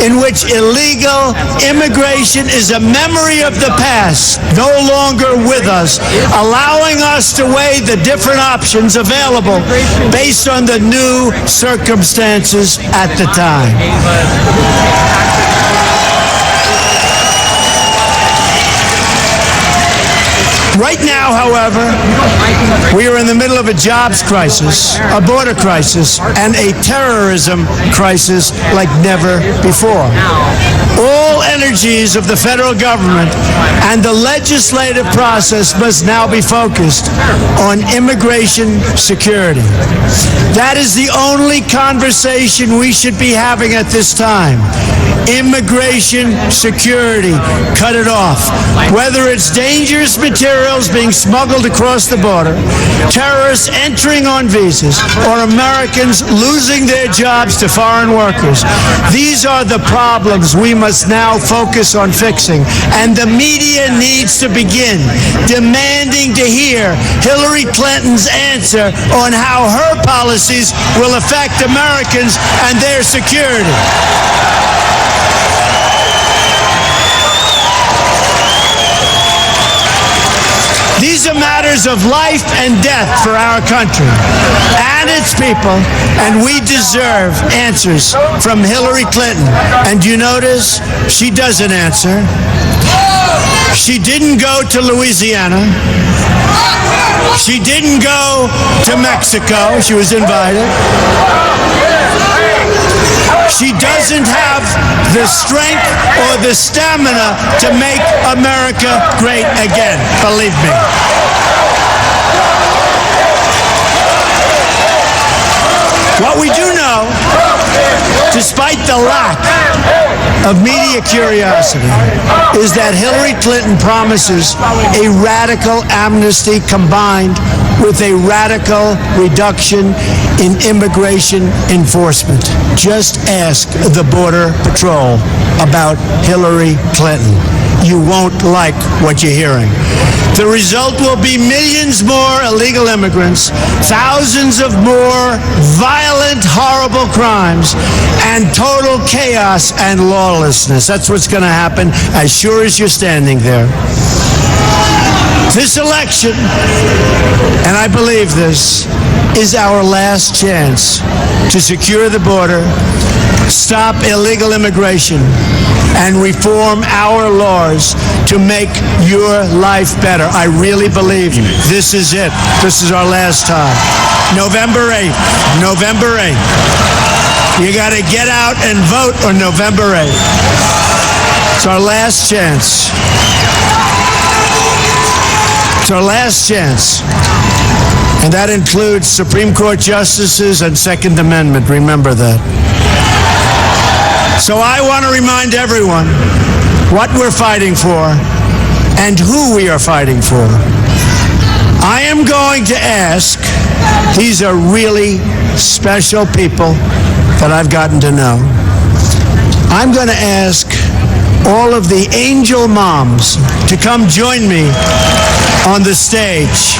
in which illegal immigration is a memory of the past, no longer with us, allowing us to weigh the different options available based on the new circumstances at the time. Right now, however, we are in the middle of a jobs crisis, a border crisis, and a terrorism crisis like never before. All energies of the federal government and the legislative process must now be focused on immigration security. That is the only conversation we should be having at this time. Immigration security, cut it off. Whether it's dangerous materials being smuggled across the border, terrorists entering on visas, or Americans losing their jobs to foreign workers, these are the problems we must now focus on fixing. And the media needs to begin demanding to hear Hillary Clinton's answer on how her policies will affect Americans and their security. These are matters of life and death for our country and its people, and we deserve answers from Hillary Clinton. And you notice she doesn't answer. She didn't go to Louisiana. She didn't go to Mexico. She was invited. She doesn't have the strength or the stamina to make America great again, believe me. What we do know, despite the lack of media curiosity, is that Hillary Clinton promises a radical amnesty combined with a radical reduction in immigration enforcement. Just ask the Border Patrol about Hillary Clinton. You won't like what you're hearing. The result will be millions more illegal immigrants, thousands of more violent, horrible crimes, and total chaos and lawlessness. That's what's going to happen as sure as you're standing there. This election, and I believe this, is our last chance to secure the border, stop illegal immigration, and reform our laws to make your life better. I really believe this is it. This is our last time. November 8th. November 8th. You got to get out and vote on November 8th. It's our last chance. It's our last chance. And that includes Supreme Court justices and Second Amendment. Remember that. So I want to remind everyone what we're fighting for and who we are fighting for. I am going to ask, these are really special people that I've gotten to know. I'm going to ask all of the angel moms to come join me on the stage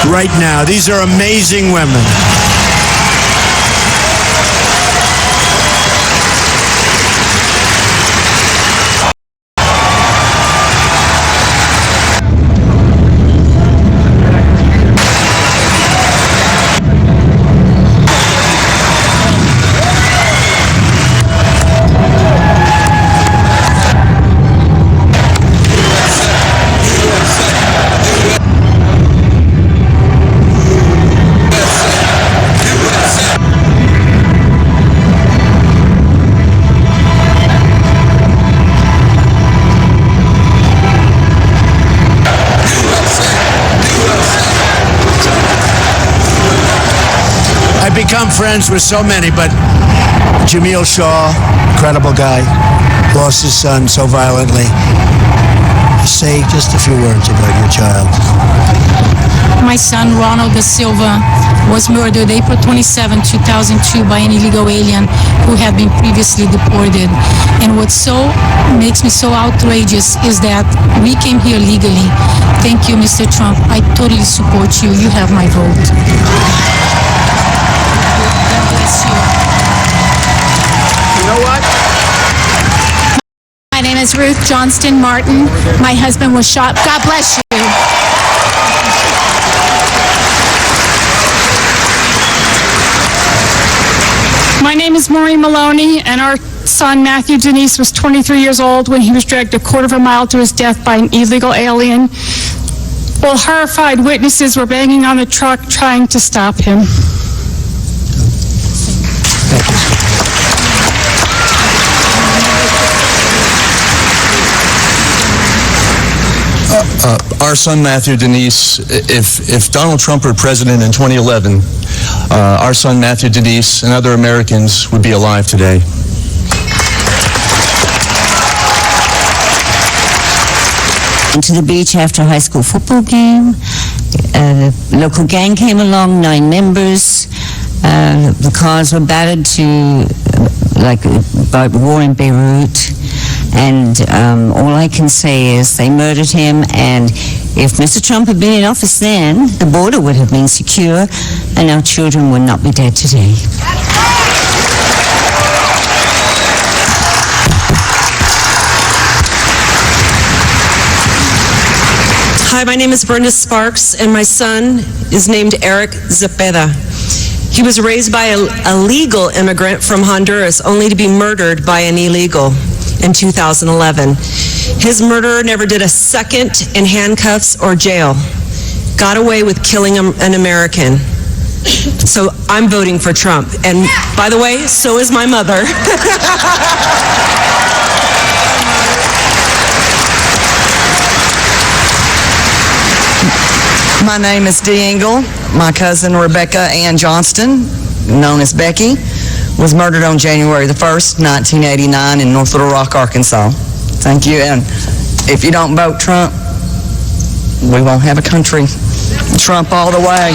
right now. These are amazing women. I've become friends with so many, but Jamil Shaw, incredible guy, lost his son so violently. Say just a few words about your child. My son, Ronald da Silva, was murdered April 27, 2002 by an illegal alien who had been previously deported. And what makes me so outrageous is that we came here legally. Thank you, Mr. Trump. I totally support you. You have my vote. God bless you. You know what? My name is Ruth Johnston Martin. My husband was shot. God bless you. My name is Maureen Maloney, and our son Matthew Denise was 23 years old when he was dragged a quarter of a mile to his death by an illegal alien, while horrified witnesses were banging on the truck trying to stop him. Our son Matthew Denise, if Donald Trump were president in 2011, our son Matthew Denise and other Americans would be alive today. Went to the beach after a high school football game. A local gang came along, 9 members. The cars were battered to about war in Beirut. And all I can say is they murdered him, and if Mr. Trump had been in office then, the border would have been secure and our children would not be dead today. Hi, my name is Brenda Sparks, and my son is named Eric Zepeda. He was raised by a legal immigrant from Honduras, only to be murdered by an illegal in 2011. His murderer never did a second in handcuffs or jail. Got away with killing an American. So I'm voting for Trump. And by the way, so is my mother. My name is Dee Engel. My cousin Rebecca Ann Johnston, known as Becky, was murdered on January the 1st, 1989 in North Little Rock, Arkansas. Thank you. And if you don't vote Trump, we won't have a country. Trump all the way.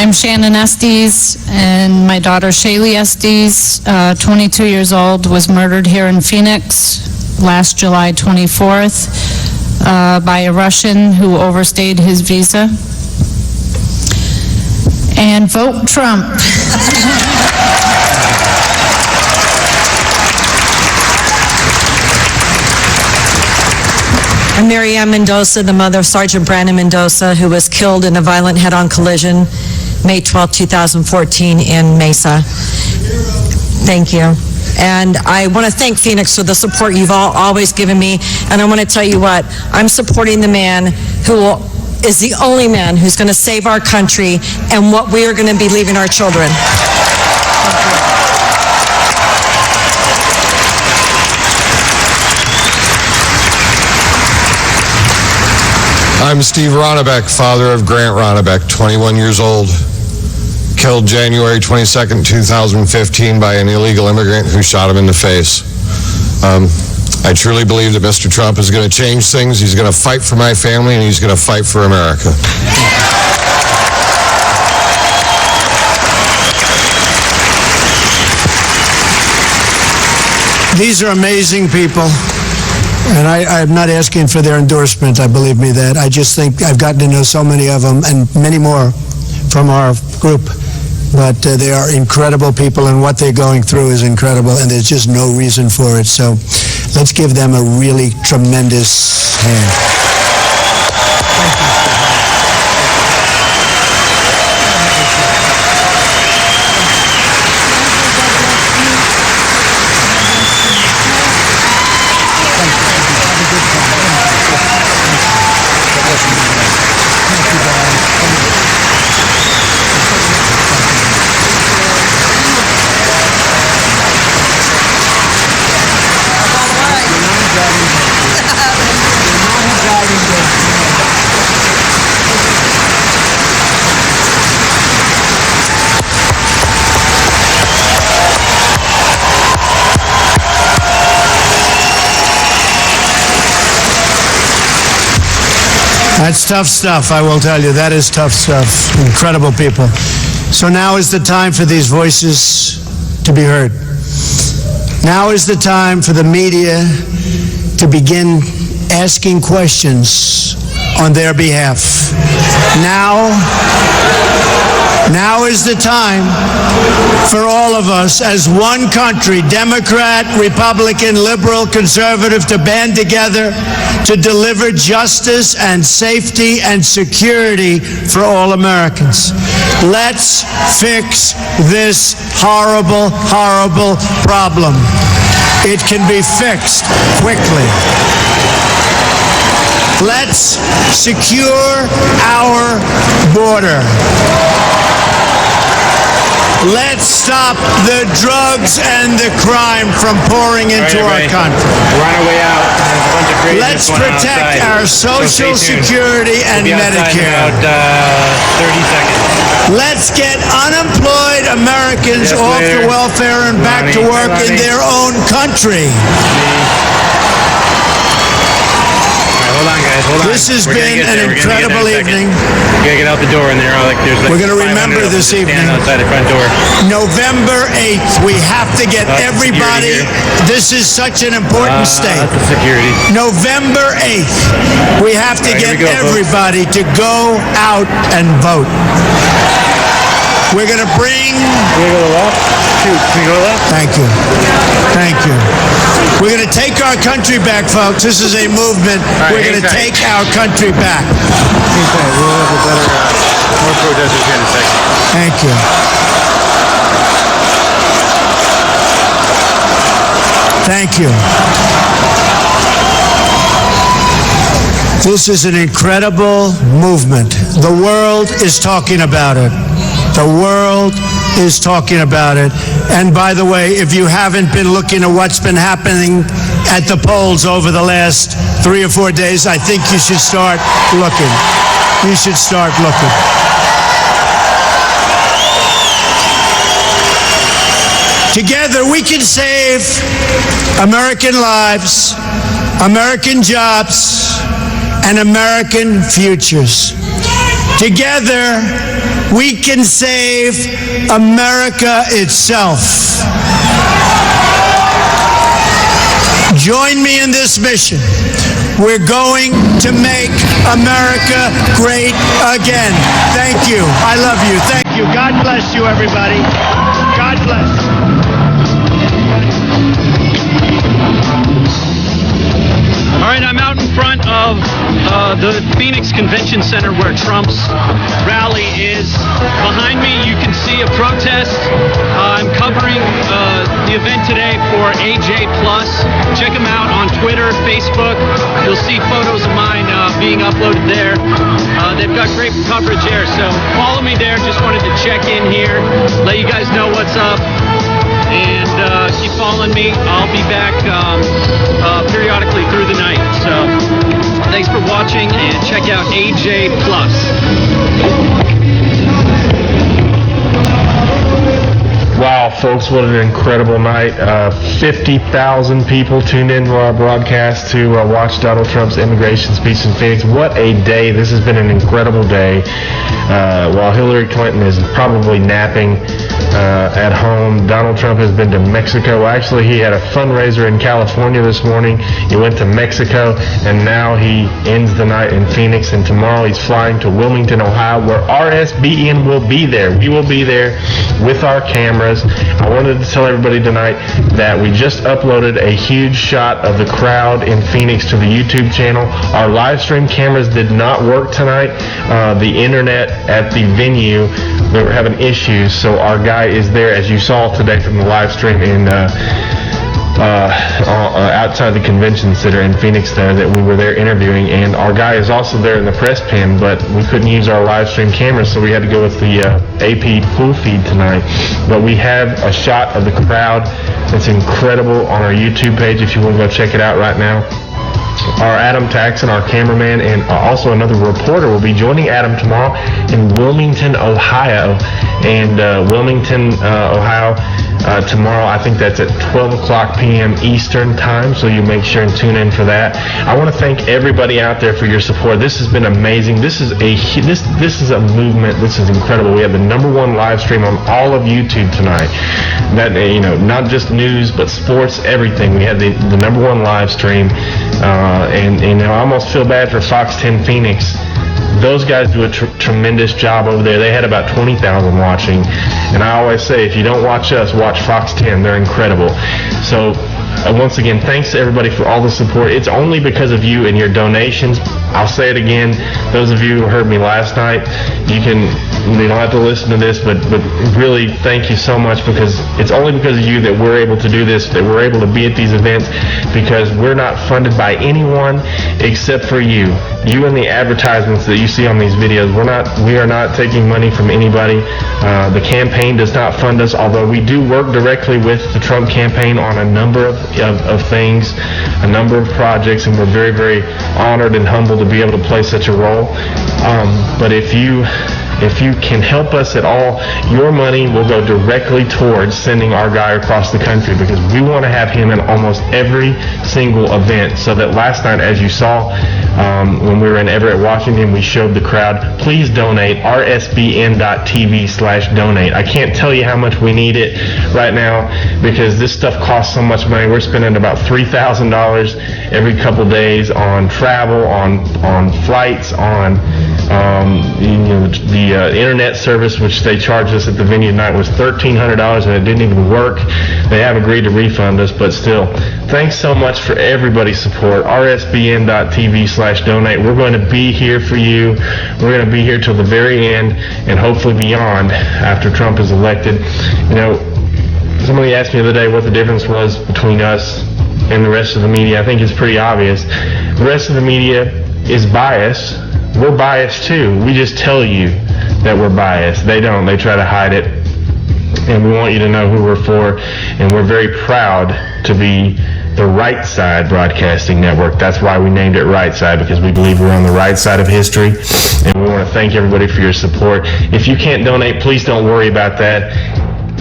I'm I'm Shannon Estes, and my daughter Shaylee Estes, 22 years old, was murdered here in Phoenix last July 24th by a Russian who overstayed his visa. And vote Trump. I'm Mary Ann Mendoza, the mother of Sergeant Brandon Mendoza, who was killed in a violent head-on collision May 12, 2014 in Mesa. Thank you. And I want to thank Phoenix for the support you've all always given me. And I want to tell you what, I'm supporting the man who is the only man who's going to save our country and what we are going to be leaving our children. I'm Steve Ronnebeck, father of Grant Ronnebeck, 21 years old, killed January 22nd, 2015 by an illegal immigrant who shot him in the face. I truly believe that Mr. Trump is going to change things. He's going to fight for my family, and he's going to fight for America. These are amazing people. And I'm not asking for their endorsement, believe me that. I just think I've gotten to know so many of them and many more from our group. But they are incredible people, and what they're going through is incredible, and there's just no reason for it. So let's give them a really tremendous hand. That's tough stuff, I will tell you. That is tough stuff. Incredible people. So now is the time for these voices to be heard. Now is the time for the media to begin asking questions on their behalf. Now is the time for all of us as one country, Democrat, Republican, liberal, conservative, to band together to deliver justice and safety and security for all Americans. Let's fix this horrible, horrible problem. It can be fixed quickly. Let's secure our border. Let's stop the drugs and the crime from pouring into our country. We're on our way out. There's a bunch of crazy Let's protect our social security and we'll be Medicare. In about 30 seconds. Let's get unemployed Americans off the welfare and back to work in their own country. Hold on, guys. Hold on. This has been an incredible evening. We gotta get out the door, and they're all like, there's like. We're going to remember this evening. Outside the front door. November 8th. We have to get everybody. This is such an important state. That's the security. November 8th. We have to get everybody to go out and vote. We're going to bring... Can we go left? Can we go left? Thank you. Thank you. We're going to take our country back, folks. This is a movement. We're going to take our country back. We'll have a better, more protesters here in a second. Thank you. Thank you. This is an incredible movement. The world is talking about it. The world is talking about it. And by the way, if you haven't been looking at what's been happening at the polls over the last 3 or 4 days, I think you should start looking. You should start looking. Together we can save American lives, American jobs, and American futures. Together we can save America itself. Join me in this mission. We're going to make America great again. Thank you. I love you. Thank you. God bless you, everybody. God bless. All right, I'm out in front of the Phoenix Convention Center where Trump's rally is. Behind me, you can see a protest. I'm covering the event today for AJ+. Check them out on Twitter, Facebook. You'll see photos of mine being uploaded there. They've got great coverage there, so follow me there. Just wanted to check in here, let you guys know what's up. And keep following me. I'll be back periodically through the night. So thanks for watching, and check out AJ+. Wow, folks, what an incredible night. 50,000 people tuned into our broadcast to watch Donald Trump's immigration speech in Phoenix. What a day. This has been an incredible day. While Hillary Clinton is probably napping at home, Donald Trump has been to Mexico. Actually, he had a fundraiser in California this morning. He went to Mexico, and now he ends the night in Phoenix. And tomorrow he's flying to Wilmington, Ohio, where RSBN will be there. We will be there with our cameras. I wanted to tell everybody tonight that we just uploaded a huge shot of the crowd in Phoenix to the YouTube channel. Our live stream cameras did not work tonight. The internet at the venue, we were having issues, so our guy is there, as you saw today from the live stream in outside the convention center in Phoenix there, that we were there interviewing, and our guy is also there in the press pen, but we couldn't use our live stream camera, so we had to go with the AP pool feed tonight. But we have a shot of the crowd that's incredible on our YouTube page if you want to go check it out right now. Our Adam Taxon, our cameraman, and also another reporter will be joining Adam tomorrow in Wilmington, Ohio. And Wilmington, Ohio, tomorrow, I think that's at 12 o'clock p.m. Eastern time, so you make sure and tune in for that. I want to thank everybody out there for your support. This has been amazing. This is a movement. This is incredible. We have the #1 live stream on all of YouTube tonight. That, not just news, but sports, everything. We had the #1 live stream, and I almost feel bad for Fox 10 Phoenix. Those guys do a tremendous job over there. They had about 20,000 watching. And I always say, if you don't watch us, watch Fox 10. They're incredible. So, once again, thanks to everybody for all the support. It's only because of you and your donations. I'll say it again. Those of you who heard me last night, you don't have to listen to this, but really thank you so much, because it's only because of you that we're able to do this, that we're able to be at these events, because we're not funded by anyone except for you. You and the advertisements that you see on these videos. We are not taking money from anybody. The campaign does not fund us, although we do work directly with the Trump campaign on a number of things, a number of projects, and we're very, very honored and humbled to be able to play such a role. But if you can help us at all, your money will go directly towards sending our guy across the country, because we want to have him in almost every single event. So that last night, as you saw, when we were in Everett, Washington, we showed the crowd, please donate, rsbn.tv/donate. I can't tell you how much we need it right now, because this stuff costs so much money. We're spending about $3,000 every couple days on travel, on flights, on the internet service, which they charged us at the venue tonight, was $1,300, and it didn't even work. They have agreed to refund us, but still, thanks so much for everybody's support. rsbn.tv/donate. We're going to be here for you. We're going to be here till the very end, and hopefully beyond, after Trump is elected. Somebody asked me the other day what the difference was between us and the rest of the media. I think it's pretty obvious. The rest of the media is biased. We're biased too. We just tell you that we're biased. They don't. They try to hide it. And we want you to know who we're for. And we're very proud to be the Right Side Broadcasting Network. That's why we named it Right Side, because we believe we're on the right side of history. And we want to thank everybody for your support. If you can't donate, please don't worry about that.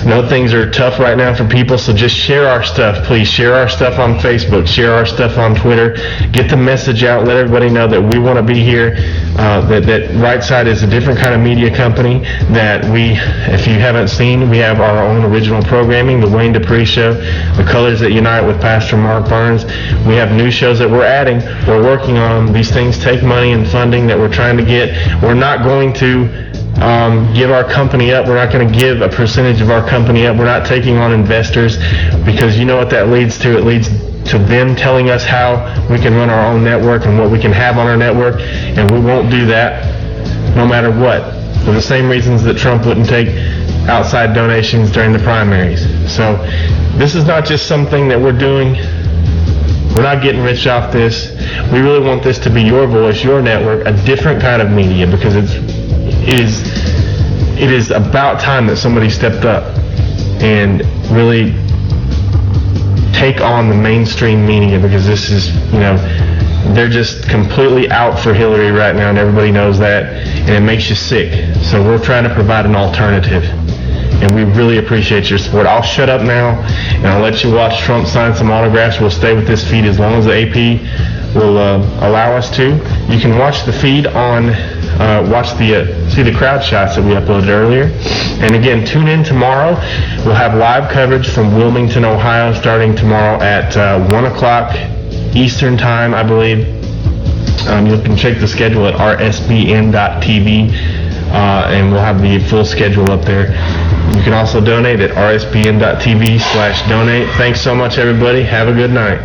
know things are tough right now for people, so just share our stuff, please. Share our stuff on Facebook, share our stuff on Twitter. Get the message out, let everybody know that we want to be here, that Right Side is a different kind of media company, that we, if you haven't seen, we have our own original programming, The Wayne Dupree Show, The Colors That Unite with Pastor Mark Barnes. We have new shows that we're adding, we're working on. These things take money and funding that we're trying to get. We're not going to give our company up. We're not going to give a percentage of our company up. We're not taking on investors, because you know what that leads to. It leads to them telling us how we can run our own network and what we can have on our network, and we won't do that no matter what, for the same reasons that Trump wouldn't take outside donations during the primaries. So this is not just something that we're doing. We're not getting rich off this. We really want this to be your voice, your network, a different kind of media, because it is about time that somebody stepped up and really take on the mainstream media, because this is, they're just completely out for Hillary right now, and everybody knows that, and it makes you sick. So we're trying to provide an alternative, and we really appreciate your support. I'll shut up now, and I'll let you watch Trump sign some autographs. We'll stay with this feed as long as the AP will allow us to. You can watch the feed on see the crowd shots that we uploaded earlier. And again, tune in tomorrow. We'll have live coverage from Wilmington, Ohio, starting tomorrow at 1 o'clock Eastern Time, I believe. You can check the schedule at rsbn.tv, and we'll have the full schedule up there. You can also donate at rsbn.tv/donate. Thanks so much, everybody. Have a good night.